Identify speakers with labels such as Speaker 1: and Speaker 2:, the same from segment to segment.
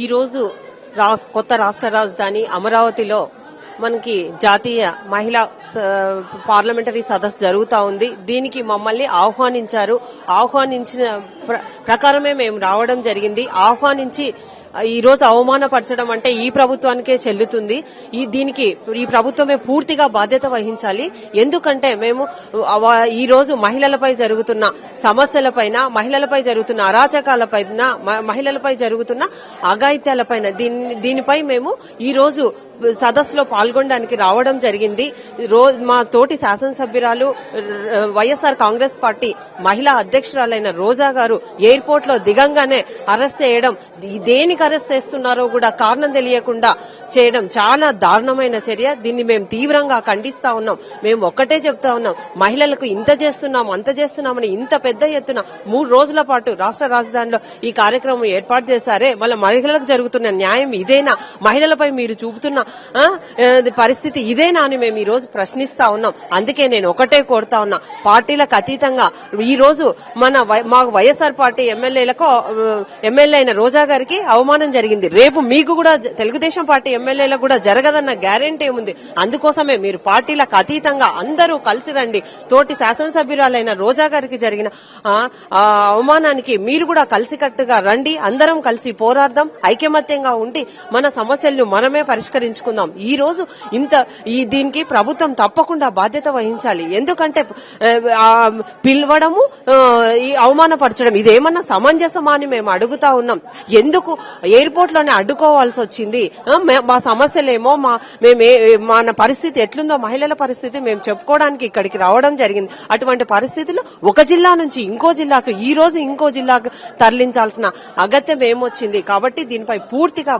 Speaker 1: ఈరోజు కొత్త రాష్ట్ర రాజధాని అమరావతిలో మనకి జాతీయ మహిళా పార్లమెంటరీ సదస్సు జరుగుతా ఉంది. దీనికి మమ్మల్ని ఆహ్వానించిన ప్రకారమే మేము రావడం జరిగింది. ఆహ్వానించి ఈ రోజు అవమానపరచడం అంటే ఈ ప్రభుత్వానికే చెల్లుతుంది. దీనికి ఈ ప్రభుత్వమే పూర్తిగా బాధ్యత వహించాలి. ఎందుకంటే మేము ఈ రోజు మహిళలపై జరుగుతున్న సమస్యలపైన, మహిళలపై జరుగుతున్న అరాచకాలపైన, మహిళలపై జరుగుతున్న అఘాయిత్యాలపైన దీనిపై మేము ఈ రోజు సదస్సులో పాల్గొనడానికి రావడం జరిగింది. మా తోటి శాసనసభ్యురాలు వైఎస్ఆర్ కాంగ్రెస్ పార్టీ మహిళా అధ్యక్షురాలైన రోజా గారు ఎయిర్పోర్ట్ లో దిగంగానే అరెస్ట్ చేయడం, దేనికి అరెస్ట్ చేస్తున్నారో కూడా కారణం తెలియకుండా చేయడం చాలా దారుణమైన చర్య. దీన్ని మేము తీవ్రంగా ఖండిస్తా ఉన్నాం. మేము ఒక్కటే చెప్తా ఉన్నాం, మహిళలకు ఇంత చేస్తున్నాం అంత చేస్తున్నామని ఇంత పెద్ద ఎత్తున 3 రోజుల పాటు రాష్ట్ర రాజధానిలో ఈ కార్యక్రమం ఏర్పాటు చేశారే, వాళ్ళ మహిళలకు జరుగుతున్న న్యాయం ఇదేనా? మహిళలపై మీరు చూపుతున్న పరిస్థితి ఇదేనా అని మేము ఈ రోజు ప్రశ్నిస్తా ఉన్నాం. అందుకే నేను ఒకటే కోరుతా ఉన్నా, పార్టీలకు అతీతంగా ఈ రోజు మా వైఎస్ఆర్ పార్టీ ఎమ్మెల్యే అయిన రోజా గారికి అవమానం జరిగింది. రేపు మీకు కూడా తెలుగుదేశం పార్టీ ఎమ్మెల్యేలకు కూడా జరగదన్న గ్యారెంటీ ఉంది. అందుకోసమే మీరు పార్టీలకు అతీతంగా అందరూ కలిసి రండి. తోటి శాసనసభ్యురాలైన రోజా గారికి జరిగిన అవమానానికి మీరు కూడా కలిసికట్టుగా రండి. అందరం కలిసి పోరాడదాం, ఐకమత్యంగా ఉండి మన సమస్యలను మనమే పరిష్కరించుకుందాం. ఈ రోజు దీనికి ప్రభుత్వం తప్పకుండా బాధ్యత వహించాలి. ఎందుకంటే పిలవడము, ఈ అవమానపరచడం ఇదేమన్నా సమంజసమా అని మేము అడుగుతా ఉన్నాం. ఎందుకు ఎయిర్పోర్ట్ లోనే అడ్డుకోవాల్సి వచ్చింది? మా సమస్యలేమో, మన పరిస్థితి ఎట్లుందో, మహిళల పరిస్థితి మేము చెప్పుకోవడానికి ఇక్కడికి రావడం జరిగింది. అటువంటి పరిస్థితుల్లో ఒక జిల్లా నుంచి ఇంకో జిల్లాకు, ఈ రోజు ఇంకో జిల్లాకు తరలించాల్సిన అగత్యం ఏమొచ్చింది? కాబట్టి దీనిపై పూర్తిగా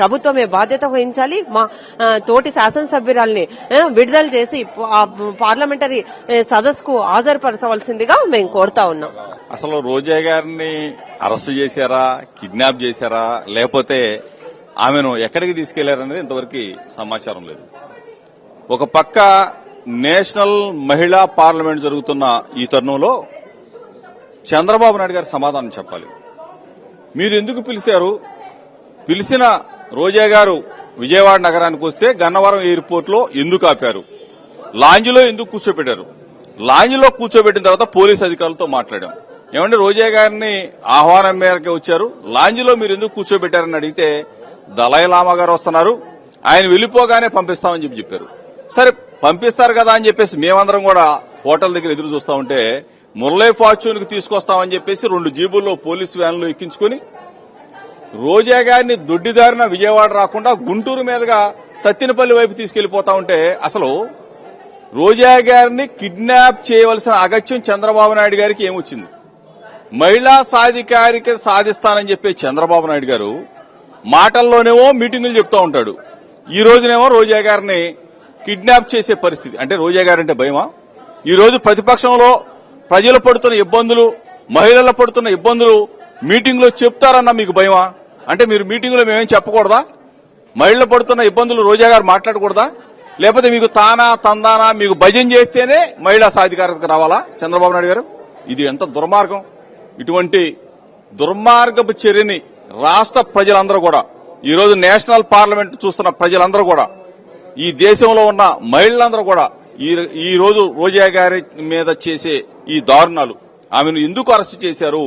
Speaker 1: ప్రభుత్వమే బాధ్యత వహించాలి. మా తోటి శాసనసభ్యురాల్ని విడుదల చేసి పార్లమెంటరీ సదస్సుకు హాజరుపరచవలసిందిగా మేము కోరుతా ఉన్నాం.
Speaker 2: అసలు రోజా గారిని అరెస్ట్ చేశారా, కిడ్నాప్ చేశారా, లేకపోతే ఆమెను ఎక్కడికి తీసుకెళ్లారనేది ఇంతవరకు సమాచారం లేదు. ఒక పక్క నేషనల్ మహిళా పార్లమెంట్ జరుగుతున్న ఈ తరుణంలో చంద్రబాబు నాయుడు గారు సమాధానం చెప్పాలి. మీరు ఎందుకు పిలిచారు? పిలిచిన రోజా గారు విజయవాడ నగరానికి వస్తే గన్నవరం ఎయిర్పోర్ట్ లో ఎందుకు ఆపారు? లాంజ్లో ఎందుకు కూర్చోబెట్టారు? లాంజ్లో కూర్చోబెట్టిన తర్వాత పోలీసు అధికారులతో మాట్లాడాం. ఏమంటే రోజా గారిని ఆహ్వానం మేరకు వచ్చారు, లాంజ్లో మీరు ఎందుకు కూర్చోబెట్టారని అడిగితే దలైలామా గారు వస్తున్నారు, ఆయన వెళ్లిపోగానే పంపిస్తామని చెప్పారు. సరే పంపిస్తారు కదా అని చెప్పేసి మేమందరం కూడా హోటల్ దగ్గర ఎదురు చూస్తా ఉంటే మురళీ ఫార్చ్యూన్ కి తీసుకొస్తామని చెప్పేసి 2 జీబుల్లో పోలీసు వ్యాన్లు ఎక్కించుకుని రోజా గారిని దొడ్డిదారిన విజయవాడ రాకుండా గుంటూరు మీదుగా సత్తెనపల్లి వైపు తీసుకెళ్లిపోతా ఉంటే అసలు రోజా గారిని కిడ్నాప్ చేయవలసిన అగత్యం చంద్రబాబు నాయుడు గారికి ఏమొచ్చింది? మహిళా సాధికారిక సాధిస్తానని చెప్పే చంద్రబాబు నాయుడు గారు మాటల్లోనేమో మీటింగులు చెప్తా ఉంటాడు, ఈ రోజునేమో రోజా గారిని కిడ్నాప్ చేసే పరిస్థితి. అంటే రోజా గారంటే భయమా? ఈ రోజు ప్రతిపక్షంలో ప్రజలు పడుతున్న ఇబ్బందులు, మహిళలు పడుతున్న ఇబ్బందులు మీటింగ్ లో చెప్తారన్న మీకు భయమా? అంటే మీరు మీటింగ్ లో మేమేం చెప్పకూడదా? మహిళలు పడుతున్న ఇబ్బందులు రోజా గారు మాట్లాడకూడదా? లేకపోతే మీకు తానా తందానా మీకు భజన చేస్తేనే మహిళా సాధికారత రావాలా చంద్రబాబు నాయుడు గారు? ఇది ఎంత దుర్మార్గం! ఇటువంటి దుర్మార్గపు చర్యని రాష్ట్ర ప్రజలందరూ కూడా, ఈ రోజు నేషనల్ పార్లమెంట్ చూస్తున్న ప్రజలందరూ కూడా, ఈ దేశంలో ఉన్న మహిళలందరూ కూడా ఈ రోజు రోజా గారి మీద చేసే ఈ దారుణాలు, ఆమెను ఎందుకు అరెస్ట్ చేశారు,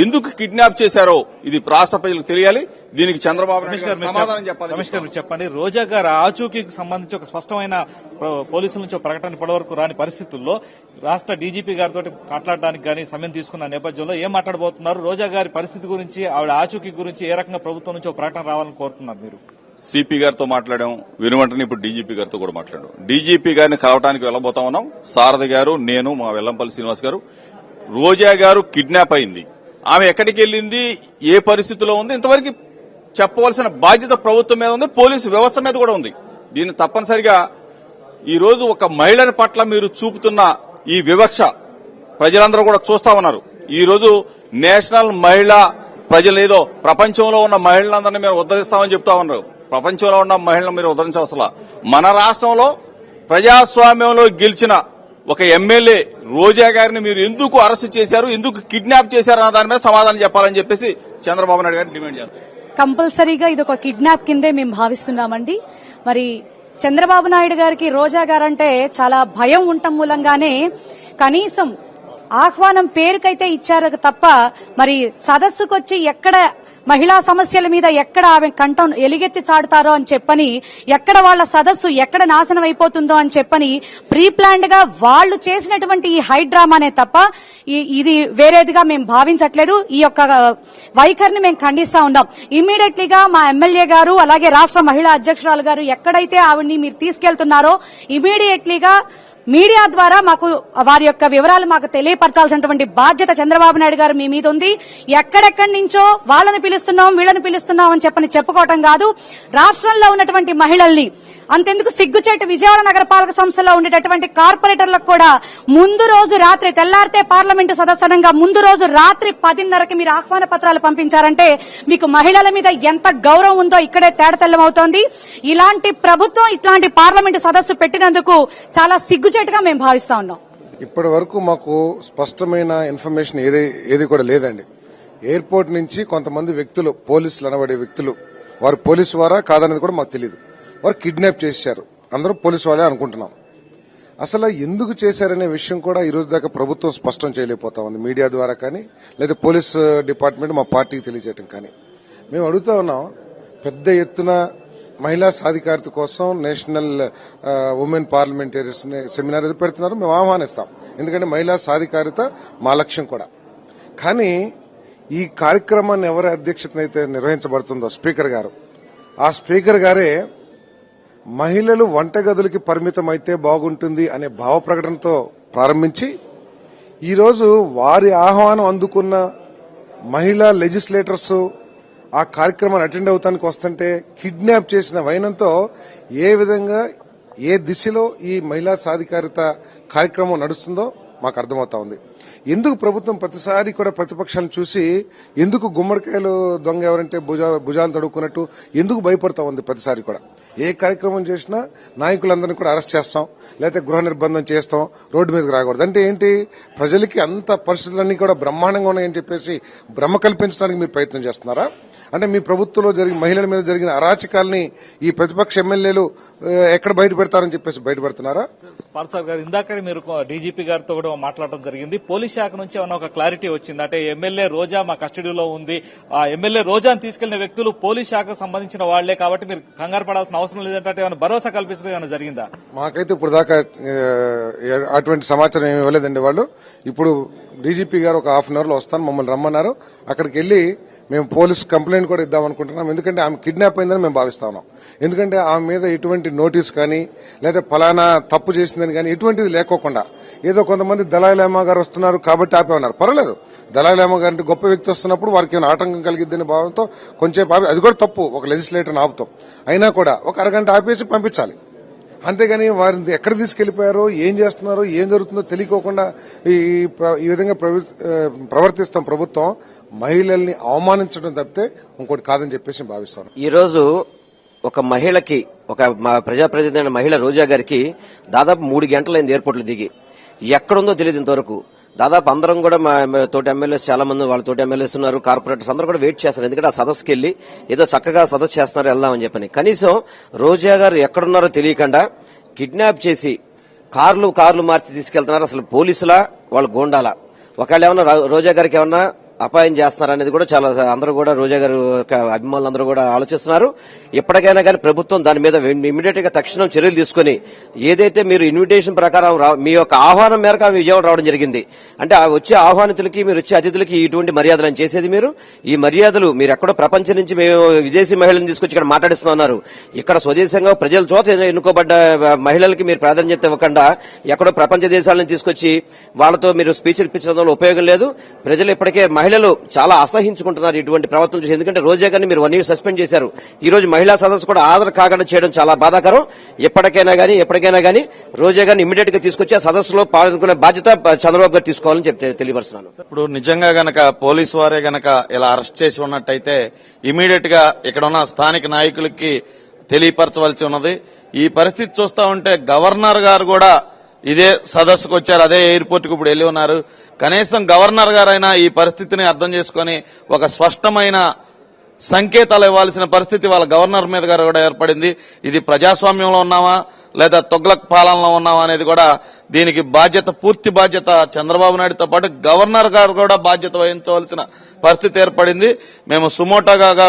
Speaker 2: ఎందుకు కిడ్నాప్ చేశారో ఇది రాష్ట్ర ప్రజలకు తెలియాలి. దీనికి చంద్రబాబు నాయుడు సమాధానం చెప్పాలి.
Speaker 3: కమిషనర్ గారు చెప్పండి, రోజా గారు ఆచూకీకి సంబంధించి ఒక స్పష్టమైన పోలీసుల నుంచి ప్రకటన ఇప్పటివరకు రాని పరిస్థితుల్లో రాష్ట్ర డీజీపీ గారితో మాట్లాడడానికి గానీ సమయం తీసుకున్న నేపథ్యంలో ఏం మాట్లాడబోతున్నారు? రోజా గారి పరిస్థితి గురించి, ఆవిడ ఆచూకీ గురించి ఏ రకంగా ప్రభుత్వం నుంచి ఒక ప్రకటన రావాలని కోరుతున్నారు మీరు?
Speaker 2: సిపి గారితో మాట్లాడాం, వెనువెంటనే ఇప్పుడు డీజీపీ గారితో కూడా మాట్లాడాం. డీజీపీ గారిని కలవడానికి వెళ్లబోతా ఉన్నాం. సారథి గారు, నేను, మా వెల్లంపల్లి శ్రీనివాస్ గారు. రోజా గారు కిడ్నాప్ అయింది, ఆమె ఎక్కడికి వెళ్లింది, ఏ పరిస్థితిలో ఉంది, ఇంతవరకు చెప్పవలసిన బాధ్యత ప్రభుత్వం మీద ఉంది, పోలీసు వ్యవస్థ మీద కూడా ఉంది. దీన్ని తప్పనిసరిగా ఈ రోజు ఒక మహిళల పట్ల మీరు చూపుతున్న ఈ వివక్ష ప్రజలందరూ కూడా చూస్తా ఉన్నారు. ఈ రోజు నేషనల్ మహిళా ప్రజలు ఏదో ప్రపంచంలో ఉన్న మహిళలందరినీ మీరు ఉద్ధరిస్తామని చెప్తా ఉన్నారు. ప్రపంచంలో ఉన్న మహిళలను మీరు ఉద్ధరించవసలా. మన రాష్ట్రంలో ప్రజాస్వామ్యంలో గెలిచిన ఒక ఎమ్మెల్యే రోజా గారిని మీరు ఎందుకు అరెస్ట్ చేశారు, ఎందుకు కిడ్నాప్ చేశారు అన్న దాని మీద సమాధానం చెప్పాలని చెప్పేసి చంద్రబాబు నాయుడు గారిని డిమాండ్ చేస్తారు.
Speaker 4: కంపల్సరీగా ఇది ఒక కిడ్నాప్ కిందే మేము భావిస్తున్నామండి. మరి చంద్రబాబు నాయుడు గారికి రోజా గారంటే చాలా భయం ఉండటం మూలంగానే కనీసం ఆహ్వానం పేరుకైతే ఇచ్చారు తప్ప మరి సదస్సుకొచ్చి ఎక్కడ మహిళా సమస్యల మీద ఎక్కడ ఆమె కంఠం ఎలుగెత్తి చాటుతారో అని చెప్పని, ఎక్కడ వాళ్ళ సదస్సు ఎక్కడ నాశనం అయిపోతుందో అని చెప్పని ప్రీ ప్లాన్డ్ గా వాళ్ళు చేసినటువంటి ఈ హైడ్రామానే తప్ప ఇది వేరేదిగా మేము భావించట్లేదు. ఈ యొక్క వైఖరిని మేము ఖండిస్తా ఉన్నాం. ఇమ్మీడియట్లీగా మా ఎమ్మెల్యే గారు అలాగే రాష్ట్ర మహిళా అధ్యక్షురాలు గారు ఎక్కడైతే ఆవిడ్ని మీరు తీసుకెళ్తున్నారో ఇమ్మీడియట్లీగా మీడియా ద్వారా మాకు వారి యొక్క వివరాలు మాకు తెలియపరచాల్సినటువంటి బాధ్యత చంద్రబాబు నాయుడు గారు మీ మీద ఉంది. ఎక్కడెక్కడి నుంచో వాళ్ళని పిలుస్తున్నాం వీళ్ళని పిలుస్తున్నాం అని చెప్పుకోవటం కాదు. రాష్ట్రంలో ఉన్నటువంటి మహిళల్ని అంతెందుకు సిగ్గుచేటు విజయవాడ నగరపాలక సంస్థలో ఉండేటటువంటి కార్పొరేటర్లకు కూడా ముందు రోజు రాత్రి తెల్లారితే పార్లమెంటు సదస్సనంగా ముందు రోజు రాత్రి 10:30కి మీరు ఆహ్వాన పత్రాలు పంపించారంటే మీకు మహిళల మీద ఎంత గౌరవం ఉందో ఇక్కడే తేడతెల్లమవుతోంది. ఇలాంటి ప్రభుత్వం ఇట్లాంటి పార్లమెంటు సదస్సు పెట్టినందుకు చాలా సిగ్గుచేటుగా మేము భావిస్తా ఉన్నాం.
Speaker 5: ఇప్పటి వరకు మాకు స్పష్టమైన ఇన్ఫర్మేషన్ ఏది కూడా లేదండి. ఎయిర్పోర్ట్ నుంచి కొంతమంది వ్యక్తులు, పోలీసులు అనబడే వ్యక్తులు, వారు పోలీసు వారా కాదనేది కూడా మాకు తెలియదు, వారు కిడ్నాప్ చేశారు. అందరూ పోలీసు వాళ్ళే అనుకుంటున్నాం. అసలు ఎందుకు చేశారనే విషయం కూడా ఈ రోజు దాకా ప్రభుత్వం స్పష్టం చేయలేకపోతా ఉంది, మీడియా ద్వారా కానీ లేదా పోలీస్ డిపార్ట్మెంట్ మా పార్టీకి తెలియజేయడం కానీ. మేము అడుగుతా ఉన్నాం, పెద్ద ఎత్తున మహిళా సాధికారత కోసం నేషనల్ ఉమెన్ పార్లమెంటరీస్ సెమినార్ ఏదో పెడుతున్నారు, మేము ఆహ్వానిస్తాం. ఎందుకంటే మహిళా సాధికారత మా లక్ష్యం కూడా. కానీ ఈ కార్యక్రమాన్ని ఎవరి అధ్యక్షతనైతే నిర్వహించబడుతుందో స్పీకర్ గారు, ఆ స్పీకర్ గారే మహిళలు వంటగదులకి పరిమితం అయితే బాగుంటుంది అనే భావ ప్రకటనతో ప్రారంభించి ఈరోజు వారి ఆహ్వానం అందుకున్న మహిళా లెజిస్లేటర్స్ ఆ కార్యక్రమాన్ని అటెండ్ అవుతానికి వస్తుంటే కిడ్నాప్ చేసిన వైనంతో ఏ విధంగా ఏ దిశలో ఈ మహిళా సాధికారిత కార్యక్రమం నడుస్తుందో మాకు అర్థమవుతా ఉంది. ఎందుకు ప్రభుత్వం ప్రతిసారి కూడా ప్రతిపక్షాలను చూసి ఎందుకు గుమ్మడికాయలు దొంగ ఎవరంటే భుజాలు తడుక్కున్నట్టు ఎందుకు భయపడతా ఉంది? ప్రతిసారి కూడా ఏ కార్యక్రమం చేసినా నాయకులందరినీ కూడా అరెస్ట్ చేస్తాం, లేకపోతే గృహ నిర్బంధం చేస్తాం, రోడ్డు మీదకి రాకూడదు అంటే ఏంటి? ప్రజలకి అంత పరిస్థితులన్నీ కూడా బ్రహ్మాండంగా ఉన్నాయని చెప్పేసి భ్రమ కల్పించడానికి మీరు ప్రయత్నం చేస్తున్నారా? అంటే మీ ప్రభుత్వంలో జరిగిన మహిళల మీద జరిగిన అరాచకాల్ని ఈ ప్రతిపక్ష ఎమ్మెల్యేలు ఎక్కడ బయట పెడతారని చెప్పేసి బయట పెడుతున్నారా?
Speaker 3: పార్సార్ గారు, ఇందాక మీరు డీజీపీ గారితో కూడా మాట్లాడడం జరిగింది. పోలీస్ శాఖ నుంచి ఏమన్నా ఒక క్లారిటీ వచ్చింది అంటే ఎమ్మెల్యే రోజా మా కస్టడీలో ఉంది, ఆ ఎమ్మెల్యే రోజాను తీసుకెళ్లిన వ్యక్తులు పోలీస్ శాఖకు సంబంధించిన వాళ్లే కాబట్టి మీరు కంగారు పడాల్సిన అవసరం లేదంటే ఏమైనా భరోసా కల్పించడం ఏమైనా జరిగిందా?
Speaker 5: మాకైతే ఇప్పుడు దాకా అటువంటి సమాచారం ఏమి ఇవ్వలేదండి. వాళ్ళు ఇప్పుడు డీజీపీ గారు ఒక హాఫ్ అన్ అవర్ లో వస్తాను మమ్మల్ని రమ్మన్నారు. అక్కడికి వెళ్లి మేము పోలీస్ కంప్లైంట్ కూడా ఇద్దాం అనుకుంటున్నాం. ఎందుకంటే ఆమె కిడ్నాప్ అయిందని మేము భావిస్తా ఉన్నాం. ఎందుకంటే ఆమె మీద ఎటువంటి నోటీస్ కానీ లేదా ఫలానా తప్పు చేసిందని కానీ ఎటువంటిది లేకోకుండా ఏదో కొంతమంది దలాయి లామా గారు వస్తున్నారు కాబట్టి ఆపే ఉన్నారు. పర్వాలేదు, దలాయి లామా గారి గొప్ప వ్యక్తి వస్తున్నప్పుడు వారికి ఏమైనా ఆటంకం కలిగిద్దనే భావంతో కొంచెం ఆపి, అది కూడా తప్పు, ఒక లెజిస్లేటర్ని ఆపుతాం. అయినా కూడా ఒక అరగంట ఆపేసి పంపించాలి. అంతేగాని వారిని ఎక్కడ తీసుకెళ్లిపోయారో, ఏం చేస్తున్నారో, ఏం జరుగుతుందో తెలియకోకుండా ఈ విధంగా ప్రవర్తిస్తాం. ప్రభుత్వం మహిళల్ని అవమానించడం తప్పితే ఇంకోటి కాదని చెప్పేసి భావిస్తాను.
Speaker 6: ఈ రోజు ఒక మహిళకి, ఒక ప్రజాప్రతినిధి అయిన మహిళ రోజా గారికి దాదాపు 3 గంటలైంది ఎయిర్పోర్ట్లో దిగి. ఎక్కడుందో తెలియదు ఇంతవరకు. దాదాపు అందరం కూడా మా తోటి ఎమ్మెల్యేస్ చాలా మంది, వాళ్ళ తోటి ఎమ్మెల్యేస్ ఉన్నారు, కార్పొరేటర్స్ అందరూ కూడా వెయిట్ చేస్తారు. ఎందుకంటే ఆ సదస్సుకి వెళ్లి ఏదో చక్కగా సదస్సు చేస్తున్నారు, వెళ్దామని చెప్పని. కనీసం రోజా గారు ఎక్కడున్నారో తెలియకుండా కిడ్నాప్ చేసి కార్లు మార్చి తీసుకెళ్తున్నారు. అసలు పోలీసులా వాళ్ళ గోండాలా? ఒకవేళ ఏమన్నా రోజా గారికి ఏమన్నా అపాయం చేస్తున్నారనేది కూడా చాలా అందరూ కూడా రోజా గారు అభిమానులు అందరూ కూడా ఆలోచిస్తున్నారు. ఎప్పటికైనా కానీ ప్రభుత్వం దాని మీద ఇమీడియట్ గా తక్షణం చర్యలు తీసుకుని, ఏదైతే మీరు ఇన్విటేషన్ ప్రకారం మీ యొక్క ఆహ్వానం మేరకు విజయవాడ రావడం జరిగింది అంటే ఆ వచ్చే ఆహ్వానితులకి, మీరు వచ్చే అతిథులకి ఇటువంటి మర్యాదలను చేసేది మీరు. ఈ మర్యాదలు మీరు ఎక్కడో ప్రపంచం నుంచి మేము విదేశీ మహిళలను తీసుకొచ్చి ఇక్కడ మాట్లాడిస్తున్నారు. ఇక్కడ స్వదేశంగా ప్రజల చోత ఎన్నుకోబడ్డ మహిళలకి మీరు ప్రాధాన్యత ఇవ్వకుండా ఎక్కడో ప్రపంచ దేశాలను తీసుకొచ్చి వాళ్ళతో మీరు స్పీచ్లు ఇప్పించడం వల్ల ఉపయోగం లేదు. ప్రజలు ఇప్పటికే మహిళలు చాలా అసహించుకుంటున్నారు ఇటువంటి ప్రవర్తన చూసి. ఎందుకంటే రోజా గారిని మీరు 1 year సస్పెండ్ చేశారు. ఈ రోజు మహిళా సదస్సు కూడా హాజరు కాకుండా చేయడం చాలా బాధాకరం. ఎప్పటికైనా గానీ రోజా గారిని ఇమీడియట్ గా తీసుకొచ్చి ఆ సదస్సులో పాల్గొనే బాధ్యత చంద్రబాబు గారు తీసుకోవాలని చెప్తే తెలియపరుస్తున్నాను.
Speaker 2: ఇప్పుడు నిజంగా గనక పోలీసు వారే గనక ఇలా అరెస్ట్ చేసి ఉన్నట్టయితే ఇమీడియట్ గా ఇక్కడ ఉన్న స్థానిక నాయకులకి తెలియపరచవలసి ఉన్నది. ఈ పరిస్థితి చూస్తా ఉంటే గవర్నర్ గారు కూడా ఇదే సదస్సుకు వచ్చారు, అదే ఎయిర్పోర్ట్ కు ఇప్పుడు వెళ్లి ఉన్నారు. కనీసం గవర్నర్ గారైనా ఈ పరిస్థితిని అర్థం చేసుకుని ఒక స్పష్టమైన
Speaker 7: సంకేతాలు ఇవ్వాల్సిన పరిస్థితి వాళ్ళ గవర్నర్ మీద గారు కూడా ఏర్పడింది. ఇది ప్రజాస్వామ్యంలో ఉన్నామా లేదా తొగ్లక్ పాలనలో ఉన్నామా అనేది కూడా దీనికి పూర్తి బాధ్యత చంద్రబాబు నాయుడుతో పాటు గవర్నర్ గారు కూడా బాధ్యత వహించవలసిన పరిస్థితి ఏర్పడింది. మేము సుమోటోగా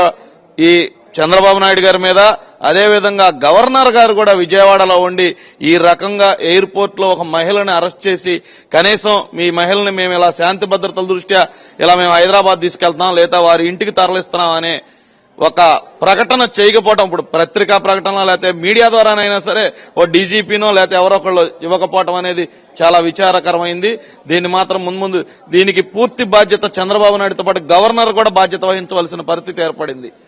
Speaker 7: ఈ చంద్రబాబు నాయుడు గారి మీద, అదేవిధంగా గవర్నర్ గారు కూడా విజయవాడలో ఉండి ఈ రకంగా ఎయిర్పోర్ట్ లో ఒక మహిళని అరెస్ట్ చేసి కనీసం మీ మహిళని మేము ఇలా శాంతి భద్రతల దృష్ట్యా ఇలా మేము హైదరాబాద్ తీసుకెళ్తున్నాం లేదా వారి ఇంటికి తరలిస్తున్నాం అనే ఒక ప్రకటన చేయకపోవటం, ఇప్పుడు పత్రికా ప్రకటన లేకపోతే మీడియా ద్వారానైనా సరే ఓ డీజీపీనో లేకపోతే ఎవరో ఒకళ్ళు ఇవ్వకపోవటం అనేది చాలా విచారకరమైంది. దీన్ని మాత్రం ముందు దీనికి పూర్తి బాధ్యత చంద్రబాబు నాయుడుతో పాటు గవర్నర్ కూడా బాధ్యత వహించవలసిన పరిస్థితి ఏర్పడింది.